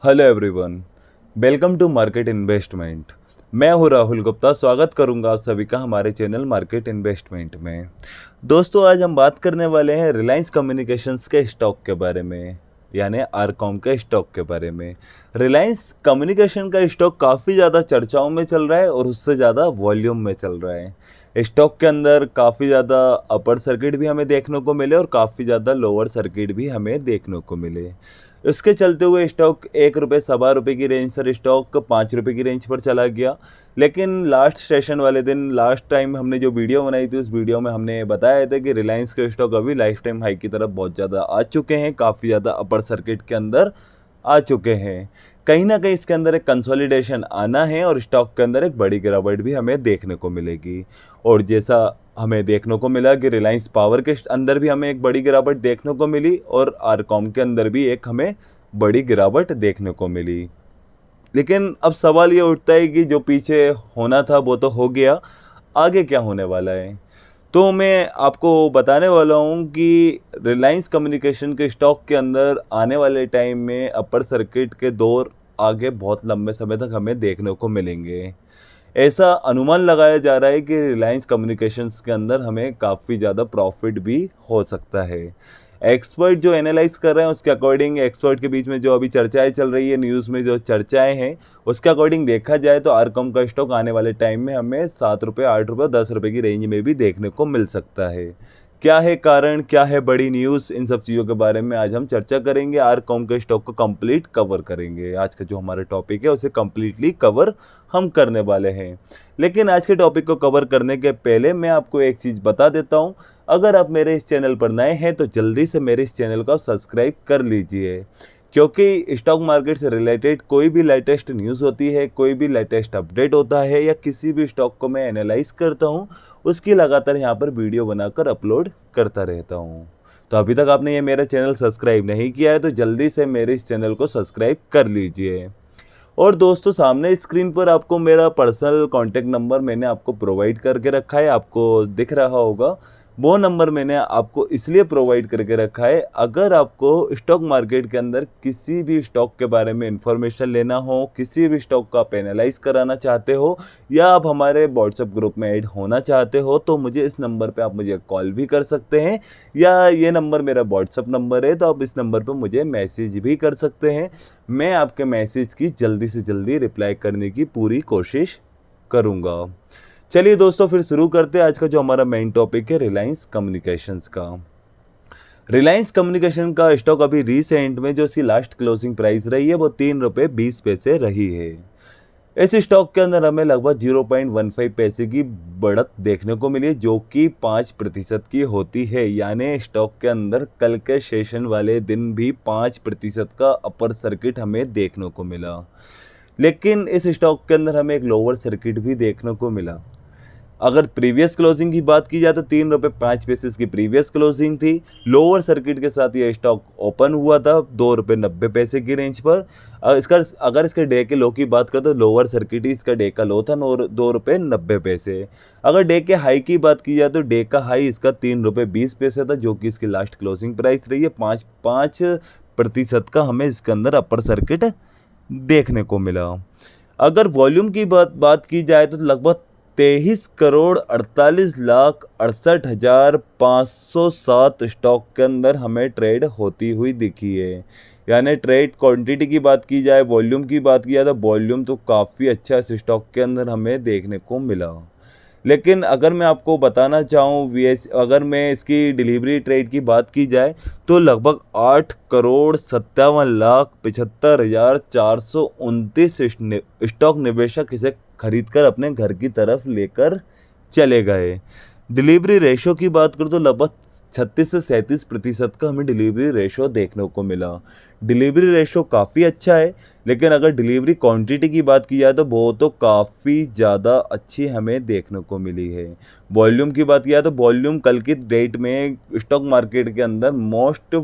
Hello everyone, welcome to market investment. मैं हूं राहुल गुप्ता। स्वागत करूंगा आप सभी का हमारे चैनल मार्केट इन्वेस्टमेंट में। दोस्तों, आज हम बात करने वाले हैं रिलायंस कम्युनिकेशंस के स्टॉक के बारे में, यानी आरकॉम के स्टॉक के बारे में। रिलायंस कम्युनिकेशन का स्टॉक काफ़ी ज़्यादा चर्चाओं में चल रहा है और उससे ज़्यादा वॉल्यूम में चल रहा है। स्टॉक के अंदर काफ़ी ज़्यादा अपर सर्किट भी हमें देखने को मिले और काफ़ी ज़्यादा लोअर सर्किट भी हमें देखने को मिले। इसके चलते हुए स्टॉक 1 रुपये सवा रुपये की रेंज से स्टॉक 5 रुपये की रेंज पर चला गया। लेकिन लास्ट सेशन वाले दिन, लास्ट टाइम हमने जो वीडियो बनाई थी उस वीडियो में हमने बताया था कि रिलायंस के स्टॉक अभी लाइफ टाइम हाई की तरफ बहुत ज़्यादा आ चुके हैं, काफ़ी ज़्यादा अपर सर्किट के अंदर आ चुके हैं। कहीं ना कहीं इसके अंदर एक कंसोलिडेशन आना है और स्टॉक के अंदर एक बड़ी गिरावट भी हमें देखने को मिलेगी। और जैसा हमें देखने को मिला कि रिलायंस पावर के अंदर भी हमें एक बड़ी गिरावट देखने को मिली और आरकॉम के अंदर भी एक हमें बड़ी गिरावट देखने को मिली। लेकिन अब सवाल ये उठता है कि जो पीछे होना था वो तो हो गया, आगे क्या होने वाला है। तो मैं आपको बताने वाला हूँ कि रिलायंस कम्युनिकेशन के स्टॉक के अंदर आने वाले टाइम में अपर सर्किट के दौर आगे बहुत लंबे समय तक हमें देखने को मिलेंगे। ऐसा अनुमान लगाया जा रहा है कि रिलायंस कम्युनिकेशंस के अंदर हमें काफ़ी ज़्यादा प्रॉफिट भी हो सकता है। एक्सपर्ट जो एनालाइज कर रहे हैं उसके अकॉर्डिंग, एक्सपर्ट के बीच में जो अभी चर्चाएं चल रही है, न्यूज़ में जो चर्चाएं हैं उसके अकॉर्डिंग देखा जाए तो आरकॉम का स्टॉक आने वाले टाइम में हमें 7 रुपये, 8 रुपये, 10 रुपये की रेंज में भी देखने को मिल सकता है। क्या है कारण, क्या है बड़ी न्यूज़, इन सब चीज़ों के बारे में आज हम चर्चा करेंगे। आरकॉम के स्टॉक को कंप्लीट कवर करेंगे। आज का जो हमारा टॉपिक है उसे कंप्लीटली कवर हम करने वाले हैं। लेकिन आज के टॉपिक को कवर करने के पहले मैं आपको एक चीज़ बता देता हूँ। अगर आप मेरे इस चैनल पर नए हैं तो जल्दी से मेरे इस चैनल को सब्सक्राइब कर लीजिए, क्योंकि स्टॉक मार्केट से रिलेटेड कोई भी लेटेस्ट न्यूज़ होती है, कोई भी लेटेस्ट अपडेट होता है या किसी भी स्टॉक को मैं एनालाइज करता हूँ, उसकी लगातार यहाँ पर वीडियो बनाकर अपलोड करता रहता हूँ। तो अभी तक आपने ये मेरा चैनल सब्सक्राइब नहीं किया है तो जल्दी से मेरे इस चैनल को सब्सक्राइब कर लीजिए। और दोस्तों, सामने स्क्रीन पर आपको मेरा पर्सनल कॉन्टैक्ट नंबर मैंने आपको प्रोवाइड करके रखा है, आपको दिख रहा होगा। वो नंबर मैंने आपको इसलिए प्रोवाइड करके रखा है, अगर आपको स्टॉक मार्केट के अंदर किसी भी स्टॉक के बारे में इंफॉर्मेशन लेना हो, किसी भी स्टॉक का आप एनालाइज कराना चाहते हो या आप हमारे व्हाट्सएप ग्रुप में ऐड होना चाहते हो तो मुझे इस नंबर पे आप मुझे कॉल भी कर सकते हैं, या ये नंबर मेरा व्हाट्सएप नंबर है तो आप इस नंबर पर मुझे मैसेज भी कर सकते हैं। मैं आपके मैसेज की जल्दी से जल्दी रिप्लाई करने की पूरी कोशिश करूँगा। चलिए दोस्तों, फिर शुरू करते हैं आज का जो हमारा मेन टॉपिक है रिलायंस कम्युनिकेशंस का। रिलायंस कम्युनिकेशन का स्टॉक अभी रिसेंट में जो इसकी लास्ट क्लोजिंग प्राइस रही है वो 3 रुपये 20 पैसे रही है। इस स्टॉक के अंदर हमें लगभग 0.15 पैसे की बढ़त देखने को मिली है, जो कि 5% की होती है। यानी स्टॉक के अंदर कल के सेशन वाले दिन भी 5% का अपर सर्किट हमें देखने को मिला। लेकिन इस स्टॉक के अंदर हमें एक लोअर सर्किट भी देखने को मिला। अगर प्रीवियस क्लोजिंग की बात की जाए तो 3 रुपये 5 पैसे की प्रीवियस क्लोजिंग थी। लोअर सर्किट के साथ ये स्टॉक ओपन हुआ था 2 रुपये 90 पैसे की रेंज पर। अगर इसके डे के लो की बात करें तो लोअर सर्किट ही इसका डे का लो था 2 रुपये 90 पैसे। अगर डे के हाई की बात की जाए तो डे का हाई इसका 3 रुपये 20 पैसे था, जो कि इसकी लास्ट क्लोजिंग प्राइस रही है। 5% का हमें इसके अंदर अपर सर्किट देखने को मिला। अगर वॉल्यूम की बात की जाए तो लगभग 23,48,68,507 स्टॉक के अंदर हमें ट्रेड होती हुई दिखी है। यानी ट्रेड क्वांटिटी की बात की जाए, वॉल्यूम की बात की जाए तो वॉल्यूम तो काफ़ी अच्छा इस स्टॉक के अंदर हमें देखने को मिला। लेकिन अगर मैं आपको बताना चाहूँ अगर मैं इसकी डिलीवरी ट्रेड की बात की जाए तो लगभग 8,57,75,429 स्टॉक निवेशक इसे खरीदकर अपने घर की तरफ लेकर चले गए। डिलीवरी रेशो की बात करूँ तो लगभग 36 से 37% का हमें डिलीवरी रेशो देखने को मिला। डिलीवरी रेशो काफ़ी अच्छा है, लेकिन अगर डिलीवरी क्वांटिटी की बात की जाए तो वो तो काफ़ी ज़्यादा अच्छी हमें देखने को मिली है। वॉल्यूम की बात किया तो वॉल्यूम कल की डेट में स्टॉक मार्केट के अंदर मोस्ट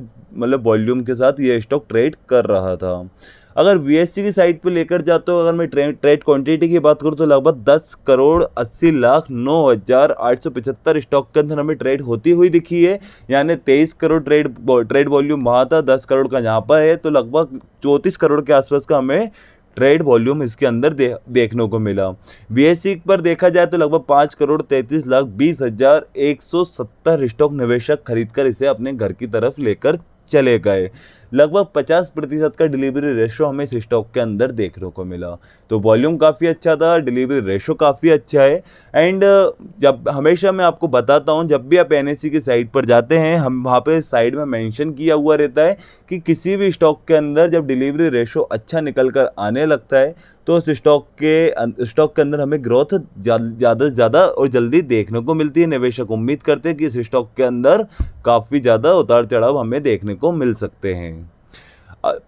वॉल्यूम के साथ ये स्टॉक ट्रेड कर रहा था। अगर बीएससी की साइड पे लेकर जाते हो, अगर मैं ट्रेड क्वांटिटी की बात करूँ तो लगभग 10,80,09,875 स्टॉक के अंदर हमें ट्रेड होती हुई दिखी है। यानी 23 करोड़ ट्रेड वॉल्यूम वहाँ था, 10 करोड़ का यहाँ पर है, तो लगभग 34 करोड़ के आसपास का हमें ट्रेड वॉल्यूम इसके अंदर देखने को मिला। बीएससी पर देखा जाए तो लगभग 5,33,20,170 स्टॉक निवेशक खरीदकर इसे अपने घर की तरफ लेकर चले गए। लगभग 50% का डिलीवरी रेशो हमें इस स्टॉक के अंदर देखने को मिला। तो वॉल्यूम काफ़ी अच्छा था, डिलीवरी रेशो काफ़ी अच्छा है। एंड जब हमेशा मैं आपको बताता हूँ, जब भी आप एनएससी की साइट पर जाते हैं, हम वहाँ पे साइड में मेंशन किया हुआ रहता है कि किसी भी स्टॉक के अंदर जब डिलीवरी रेशो अच्छा निकल कर आने लगता है तो उस स्टॉक के अंदर हमें ग्रोथ ज़्यादा से ज़्यादा और जल्दी देखने को मिलती है। निवेशक उम्मीद करते हैं कि इस स्टॉक के अंदर काफ़ी ज़्यादा उतार चढ़ाव हमें देखने को मिल सकते हैं।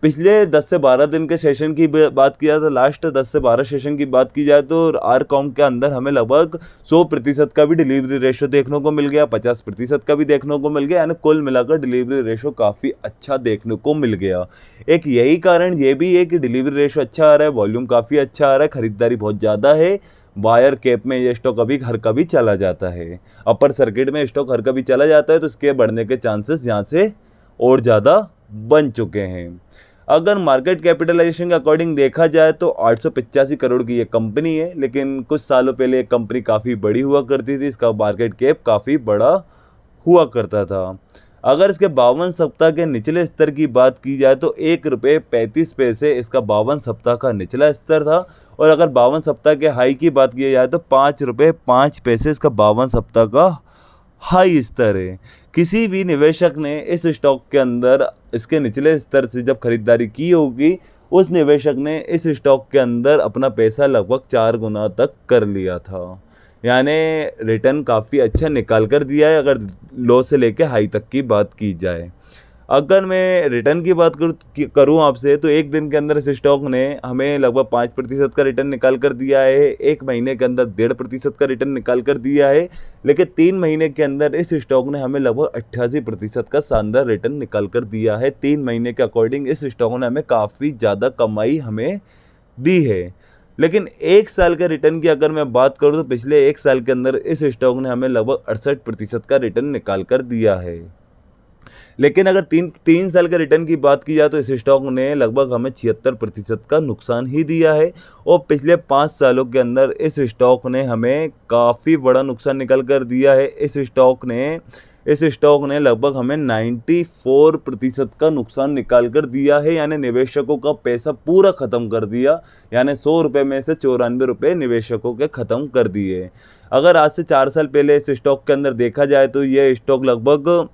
पिछले 10 से 12 दिन के सेशन की बात किया तो लास्ट 10 से 12 सेशन की बात की जाए तो आरकॉम के अंदर हमें लगभग 100% का भी डिलीवरी रेशो देखने को मिल गया, 50% का भी देखने को मिल गया, यानी कुल मिलाकर डिलीवरी रेशो काफ़ी अच्छा देखने को मिल गया। एक यही कारण ये भी है कि डिलीवरी रेशो अच्छा आ रहा है, वॉल्यूम काफ़ी अच्छा आ रहा है, खरीदारी बहुत ज़्यादा है। वायर कैप में ये स्टॉक अभी हर कभी चला जाता है, अपर सर्किट में स्टॉक हर कभी चला जाता है, तो इसके बढ़ने के चांसेस यहाँ से और ज़्यादा बन चुके हैं। अगर मार्केट कैपिटलाइजेशन के अकॉर्डिंग देखा जाए तो 885 करोड़ की ये कंपनी है, लेकिन कुछ सालों पहले ये कंपनी काफ़ी बड़ी हुआ करती थी, इसका मार्केट कैप काफ़ी बड़ा हुआ करता था। अगर इसके 52 सप्ताह के निचले स्तर की बात की जाए तो ₹1.35 इसका 52 सप्ताह का निचला स्तर था, और अगर 52 सप्ताह के हाई की बात की जाए तो ₹5.05 इसका 52 सप्ताह का हाई स्तर है। किसी भी निवेशक ने इस स्टॉक के अंदर इसके निचले स्तर से जब खरीदारी की होगी, उस निवेशक ने इस स्टॉक के अंदर अपना पैसा लगभग 4 गुना तक कर लिया था। यानी रिटर्न काफ़ी अच्छा निकाल कर दिया है अगर लो से लेके हाई तक की बात की जाए। अगर मैं रिटर्न की बात करूँ आपसे तो एक दिन के अंदर इस स्टॉक ने हमें लगभग 5% का रिटर्न निकाल कर दिया है, एक महीने के अंदर 1.5% का रिटर्न निकाल कर दिया है, लेकिन 3 महीने के अंदर इस स्टॉक ने हमें लगभग 88% का शानदार रिटर्न निकाल कर दिया है। 3 महीने के अकॉर्डिंग इस स्टॉक ने हमें काफ़ी ज़्यादा कमाई हमें दी है। लेकिन 1 साल के रिटर्न की अगर मैं बात करूँ तो पिछले 1 साल के अंदर इस स्टॉक ने हमें लगभग 68% का रिटर्न निकाल कर दिया है। लेकिन अगर 3 साल के रिटर्न की बात की जाए तो इस स्टॉक ने लगभग हमें 76% का नुकसान ही दिया है, और पिछले 5 सालों के अंदर इस स्टॉक ने हमें काफ़ी बड़ा नुकसान निकल कर दिया है। इस स्टॉक ने लगभग हमें 94% का नुकसान निकाल कर दिया है, यानी निवेशकों का पैसा पूरा ख़त्म कर दिया, यानी 100 रुपये में से 94 रुपये निवेशकों के ख़त्म कर दिए। अगर आज से 4 साल पहले इस स्टॉक के अंदर देखा जाए तो ये स्टॉक लगभग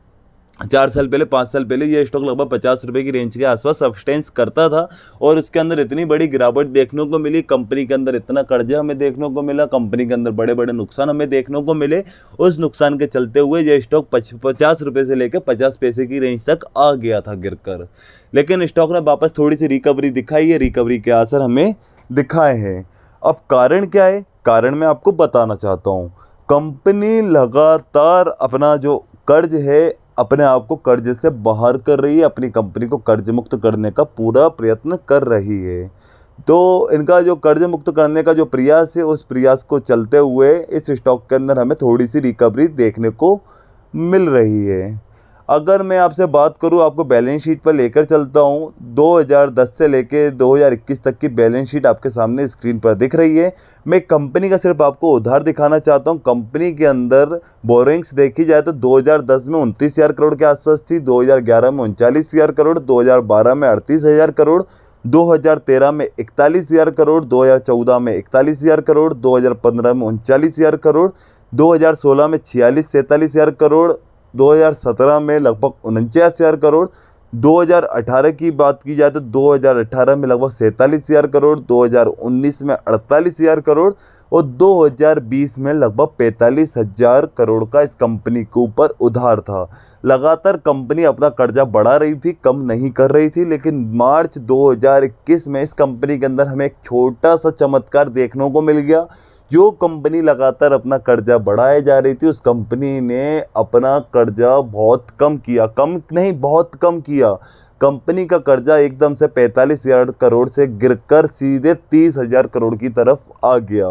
4 साल पहले 5 साल पहले ये स्टॉक लगभग 50 रुपये की रेंज के आसपास सब्सटेंस करता था, और इसके अंदर इतनी बड़ी गिरावट देखने को मिली, कंपनी के अंदर इतना कर्जा हमें देखने को मिला, कंपनी के अंदर बड़े बड़े नुकसान हमें देखने को मिले। उस नुकसान के चलते हुए ये स्टॉक 50 रुपये से लेकर 50 पैसे की रेंज तक आ गया था गिरकर, लेकिन स्टॉक ने वापस थोड़ी सी रिकवरी दिखाई है, रिकवरी के असर हमें दिखाए हैं। अब कारण क्या है, कारण मैं आपको बताना चाहता हूँ। कंपनी लगातार अपना जो कर्ज है, अपने आप को कर्ज से बाहर कर रही है, अपनी कंपनी को कर्ज मुक्त करने का पूरा प्रयत्न कर रही है। तो इनका जो कर्ज मुक्त करने का जो प्रयास है, उस प्रयास को चलते हुए इस स्टॉक के अंदर हमें थोड़ी सी रिकवरी देखने को मिल रही है। अगर मैं आपसे बात करूं, आपको बैलेंस शीट पर लेकर चलता हूं, 2010 से लेकर 2021 तक की बैलेंस शीट आपके सामने स्क्रीन पर दिख रही है। मैं कंपनी का सिर्फ आपको उधार दिखाना चाहता हूं। कंपनी के अंदर बोरिंग्स देखी जाए तो 2010 में 29,000 करोड़ के आसपास थी, 2011 में 39,000 करोड़, 2012 में 38,000 करोड़, 2013 में 41,000 करोड़, 2014 में 41,000 करोड़, 2015 में 39,000 करोड़, 2016 में 46-47,000 करोड़, 2017 में लगभग 49,000 करोड़, 2018 की बात की जाए तो 2018 में लगभग 47,000 करोड़, 2019 में 48,000 करोड़, और 2020 में लगभग 45,000 करोड़ का इस कंपनी के ऊपर उधार था। लगातार कंपनी अपना कर्जा बढ़ा रही थी, कम नहीं कर रही थी, लेकिन मार्च 2021 में इस कंपनी के अंदर हमें एक छोटा सा चमत्कार देखने को मिल गया। जो कंपनी लगातार अपना कर्जा बढ़ाए जा रही थी, उस कंपनी ने अपना कर्जा बहुत कम किया, कम नहीं बहुत कम किया। कंपनी का कर्जा एकदम से 45,000 करोड़ से गिरकर सीधे 30,000 करोड़ की तरफ आ गया।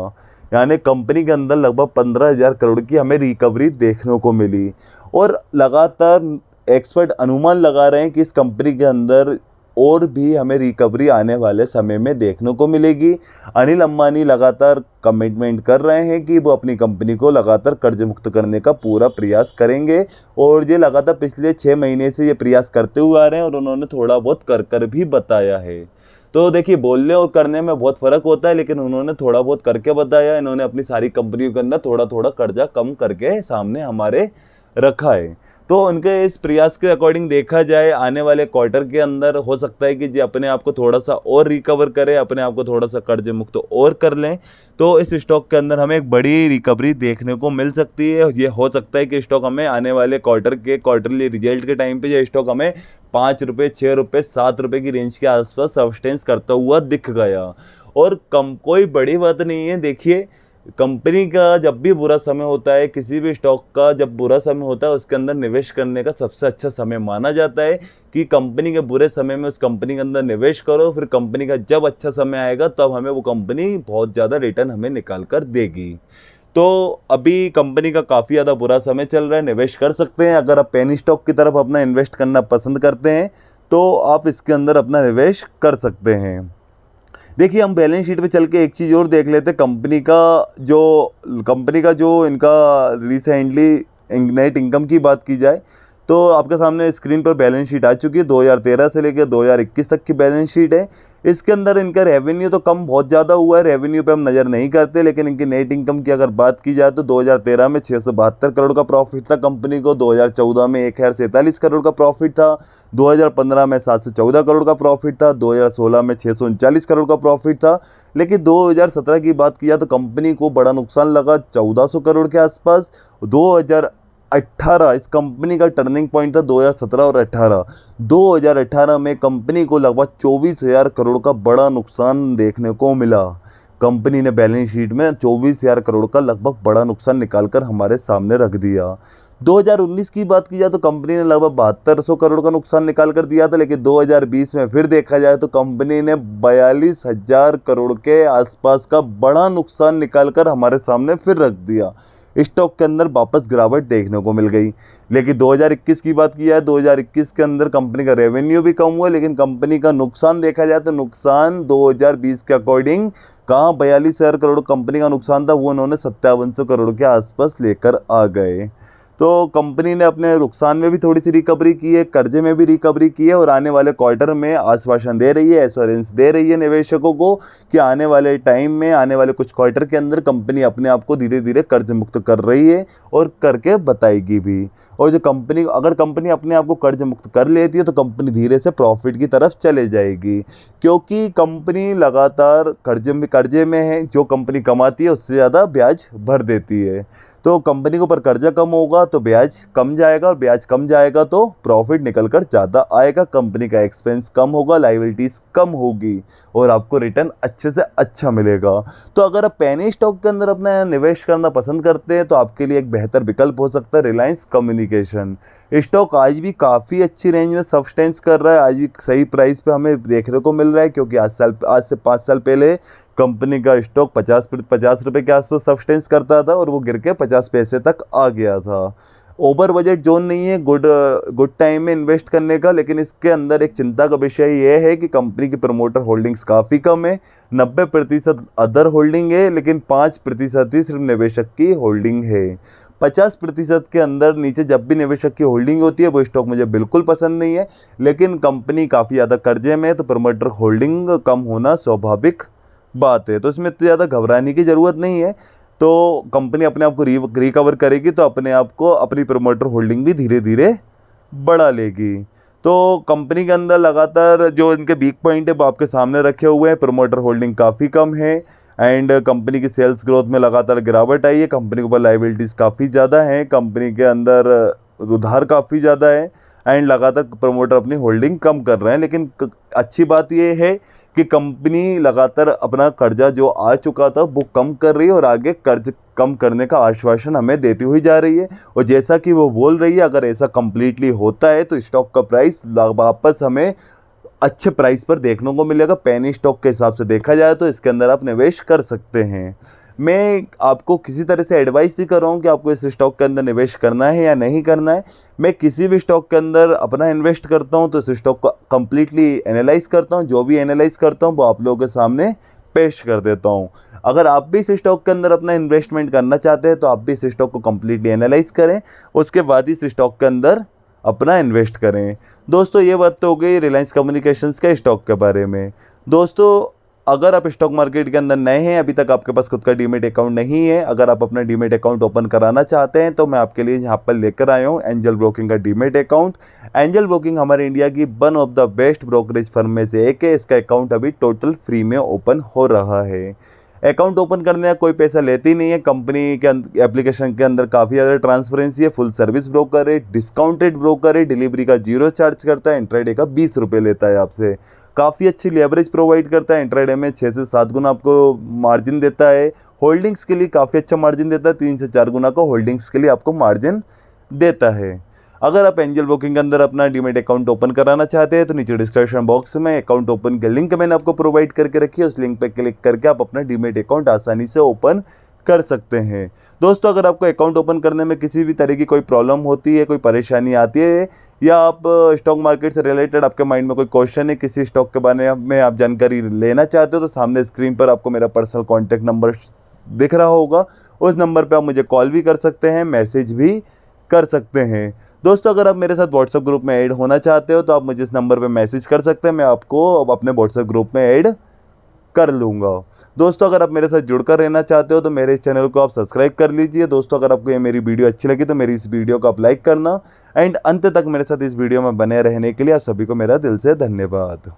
यानी कंपनी के अंदर लगभग 15,000 करोड़ की हमें रिकवरी देखने को मिली। और लगातार एक्सपर्ट अनुमान लगा रहे हैं कि इस कंपनी के अंदर और भी हमें रिकवरी आने वाले समय में देखने को मिलेगी। अनिल अंबानी लगातार कमिटमेंट कर रहे हैं कि वो अपनी कंपनी को लगातार कर्ज मुक्त करने का पूरा प्रयास करेंगे, और ये लगातार पिछले 6 महीने से ये प्रयास करते हुए आ रहे हैं और उन्होंने थोड़ा बहुत कर भी बताया है। तो देखिए, बोलने और करने में बहुत फ़र्क होता है, लेकिन उन्होंने थोड़ा बहुत करके बताया। इन्होंने अपनी सारी कंपनियों के अंदर थोड़ा थोड़ा कर्जा कम करके सामने हमारे रखा है। तो उनके इस प्रयास के अकॉर्डिंग देखा जाए, आने वाले क्वार्टर के अंदर हो सकता है कि जी अपने आप को थोड़ा सा और रिकवर करें, अपने आप को थोड़ा सा कर्ज मुक्त और कर लें, तो इस स्टॉक के अंदर हमें एक बड़ी रिकवरी देखने को मिल सकती है। ये हो सकता है कि स्टॉक हमें आने वाले क्वार्टर के क्वार्टरली रिजल्ट के टाइम पे ये स्टॉक हमें 5 रुपये, 6 रुपये, 7 रुपये की रेंज के आसपास सब्सटेंस करता हुआ दिख गया। और कोई बड़ी बात नहीं है। देखिए, कंपनी का जब भी बुरा समय होता है, किसी भी स्टॉक का जब बुरा समय होता है, उसके अंदर निवेश करने का सबसे अच्छा समय माना जाता है कि कंपनी के बुरे समय में उस कंपनी के अंदर निवेश करो। फिर कंपनी का जब अच्छा समय आएगा तब हमें वो कंपनी बहुत ज़्यादा रिटर्न हमें निकाल कर देगी। तो अभी कंपनी का काफ़ी ज़्यादा बुरा समय चल रहा है, निवेश कर सकते हैं। अगर आप पेनी स्टॉक की तरफ अपना इन्वेस्ट करना पसंद करते हैं तो आप इसके अंदर अपना निवेश कर सकते हैं। देखिए, हम बैलेंस शीट पे चल के एक चीज़ और देख लेते हैं। कंपनी का जो इनका रिसेंटली नेट इनकम की बात की जाए तो आपके सामने स्क्रीन पर बैलेंस शीट आ चुकी है। 2013 से लेकर 2021 तक की बैलेंस शीट है। इसके अंदर इनका रेवेन्यू तो कम बहुत ज़्यादा हुआ है, रेवेन्यू पे हम नज़र नहीं करते, लेकिन इनकी नेट इनकम की अगर बात की जाए तो 2013 में 672 करोड़ का प्रॉफिट था कंपनी को, 2014 में 1047 करोड़ का प्रॉफिट था, 2015 में 714 करोड़ का प्रॉफिट था, 2016 में 639 करोड़ का प्रॉफिट था। लेकिन 2017 की बात की जाए तो कंपनी को बड़ा नुकसान लगा 1400 करोड़ के आसपास। 2018 इस कंपनी का टर्निंग पॉइंट था। 2017 और 2018 में कंपनी को लगभग 24,000 करोड़ का बड़ा नुकसान देखने को मिला। कंपनी ने बैलेंस शीट में 24,000 करोड़ का लगभग बड़ा नुकसान निकालकर हमारे सामने रख दिया। 2019 की बात की जाए तो कंपनी ने लगभग 7200 करोड़ का नुकसान निकाल कर दिया था, लेकिन 2020 में फिर देखा जाए तो कंपनी ने 42,000 करोड़ के आसपास का बड़ा नुकसान निकालकर हमारे सामने फिर रख दिया। स्टॉक के अंदर वापस गिरावट देखने को मिल गई। लेकिन 2021 की बात की जाए, 2021 के अंदर कंपनी का रेवेन्यू भी कम हुआ, लेकिन कंपनी का नुकसान देखा जाए तो नुकसान 2020 के अकॉर्डिंग कहाँ 42,000 करोड़ कंपनी का नुकसान था, वो उन्होंने 5700 करोड़ के आसपास लेकर आ गए। तो कंपनी ने अपने नुकसान में भी थोड़ी सी रिकवरी की है, कर्जे में भी रिकवरी की है, और आने वाले क्वार्टर में आश्वासन दे रही है, एश्योरेंस दे रही है निवेशकों को कि आने वाले टाइम में, आने वाले कुछ क्वार्टर के अंदर कंपनी अपने आप को धीरे धीरे कर्ज मुक्त कर रही है और करके बताएगी भी। और जो अगर कंपनी अपने आप को कर्ज मुक्त कर लेती है तो कंपनी धीरे से प्रॉफिट की तरफ चले जाएगी, क्योंकि कंपनी लगातार कर्जे में है। जो कंपनी कमाती है उससे ज़्यादा ब्याज भर देती है। तो कंपनी के ऊपर कर्जा कम होगा तो ब्याज कम जाएगा, और ब्याज कम जाएगा तो प्रॉफिट निकल कर ज़्यादा आएगा। कंपनी का एक्सपेंस कम होगा, लायबिलिटीज़ कम होगी, और आपको रिटर्न अच्छे से अच्छा मिलेगा। तो अगर आप पेनी स्टॉक के अंदर अपना निवेश करना पसंद करते हैं तो आपके लिए एक बेहतर विकल्प हो सकता है रिलायंस कम्युनिकेशन। स्टॉक आज भी काफ़ी अच्छी रेंज में सब्सटेंस कर रहा है, आज भी सही प्राइस पे हमें देखने को मिल रहा है, क्योंकि आज से 5 साल पहले कंपनी का स्टॉक 50 रुपये के आसपास सब्सटेंस करता था और वो गिर के 50 पैसे तक आ गया था। ओवर बजट जोन नहीं है गुड टाइम में इन्वेस्ट करने का, लेकिन इसके अंदर एक चिंता का विषय ये है कि कंपनी की प्रमोटर होल्डिंग्स काफ़ी कम है। 90% अदर होल्डिंग है, लेकिन 5% ही सिर्फ निवेशक की होल्डिंग है। 50% के अंदर नीचे जब भी निवेशक की होल्डिंग होती है वो स्टॉक मुझे बिल्कुल पसंद नहीं है। लेकिन कंपनी काफ़ी ज़्यादा कर्जे में है तो प्रमोटर होल्डिंग कम होना स्वाभाविक बात है, तो इसमें इतनी ज़्यादा घबराने की ज़रूरत नहीं है। तो कंपनी अपने आप को रिकवर करेगी तो अपने आप को अपनी प्रमोटर होल्डिंग भी धीरे धीरे बढ़ा लेगी। तो कंपनी के अंदर लगातार जो इनके वीक पॉइंट है वो आपके सामने रखे हुए हैं। प्रमोटर होल्डिंग काफ़ी कम है, एंड कंपनी की सेल्स ग्रोथ में लगातार गिरावट आई है। कंपनी के ऊपर लायबिलिटीज़ काफ़ी ज़्यादा हैं, कंपनी के अंदर उधार काफ़ी ज़्यादा है, एंड लगातार प्रमोटर अपनी होल्डिंग कम कर रहे हैं। लेकिन अच्छी बात यह है कि कंपनी लगातार अपना कर्जा जो आ चुका था वो कम कर रही है और आगे कर्ज कम करने का आश्वासन हमें देती हुई जा रही है। और जैसा कि वो बोल रही है, अगर ऐसा कंप्लीटली होता है तो स्टॉक का प्राइस वापस हमें अच्छे प्राइस पर देखने को मिलेगा। पेनी स्टॉक के हिसाब से देखा जाए तो इसके अंदर आप निवेश कर सकते हैं। मैं आपको किसी तरह से एडवाइस नहीं कर रहा हूँ कि आपको इस स्टॉक के अंदर निवेश करना है या नहीं करना है। मैं किसी भी स्टॉक के अंदर अपना इन्वेस्ट करता हूँ तो इस स्टॉक को कंप्लीटली एनालाइज करता हूँ। जो भी एनालाइज करता हूँ वो आप लोगों के सामने पेश कर देता हूँ। अगर आप भी इस स्टॉक के अंदर अपना इन्वेस्टमेंट करना चाहते हैं तो आप भी इस स्टॉक को कंप्लीटली एनालाइज करें, उसके बाद इस स्टॉक के अंदर अपना इन्वेस्ट करें। दोस्तों ये बात तो हो गई रिलायंस कम्युनिकेशंस के स्टॉक के बारे में। दोस्तों अगर आप स्टॉक मार्केट के अंदर नए हैं, अभी तक आपके पास खुद का डीमेट अकाउंट नहीं है, अगर आप अपना डीमेट अकाउंट ओपन कराना चाहते हैं तो मैं आपके लिए यहाँ पर लेकर आया हूँ एंजल ब्रोकिंग का डीमेट अकाउंट। एंजल ब्रोकिंग हमारे इंडिया की one of the best brokerage firm में से एक है। इसका अकाउंट अभी टोटल फ्री में ओपन हो रहा है। अकाउंट ओपन करने का कोई पैसा लेती नहीं है। कंपनी के एप्लीकेशन के अंदर काफ़ी ज़्यादा ट्रांसपेरेंसी है। फुल सर्विस ब्रोकर है, डिस्काउंटेड ब्रोकर है, डिलीवरी का 0 चार्ज करता है, इंट्राडे का 20 रुपये लेता है आपसे। काफ़ी अच्छी लेवरेज प्रोवाइड करता है। इंट्राडे में 6 से 7 गुना आपको मार्जिन देता है। होल्डिंग्स के लिए काफ़ी अच्छा मार्जिन देता है। 3 से 4 गुना का होल्डिंग्स के लिए आपको मार्जिन देता है। अगर आप एंजल ब्रोकिंग के अंदर अपना डीमेट अकाउंट ओपन कराना चाहते हैं तो नीचे डिस्क्रिप्शन बॉक्स में अकाउंट ओपन की लिंक मैंने आपको प्रोवाइड करके रखी है। उस लिंक पर क्लिक करके आप अपना डीमेट अकाउंट आसानी से ओपन कर सकते हैं। दोस्तों अगर आपको अकाउंट ओपन करने में किसी भी तरह की कोई प्रॉब्लम होती है, कोई परेशानी आती है, या आप स्टॉक मार्केट से रिलेटेड आपके माइंड में कोई क्वेश्चन है, किसी स्टॉक के बारे में आप जानकारी लेना चाहते हो, तो सामने स्क्रीन पर आपको मेरा पर्सनल कॉन्टैक्ट नंबर दिख रहा होगा। उस नंबर पर आप मुझे कॉल भी कर सकते हैं, मैसेज भी कर सकते हैं। दोस्तों अगर आप मेरे साथ व्हाट्सएप ग्रुप में ऐड होना चाहते हो तो आप मुझे इस नंबर पे मैसेज कर सकते हैं, मैं आपको अब अपने व्हाट्सएप ग्रुप में ऐड कर लूँगा। दोस्तों अगर आप मेरे साथ जुड़कर रहना चाहते हो तो मेरे इस चैनल को आप सब्सक्राइब कर लीजिए। दोस्तों अगर आपको ये मेरी वीडियो अच्छी लगी तो मेरी इस वीडियो को आप लाइक करना एंड अंत तक मेरे साथ इस वीडियो में बने रहने के लिए आप सभी को मेरा दिल से धन्यवाद।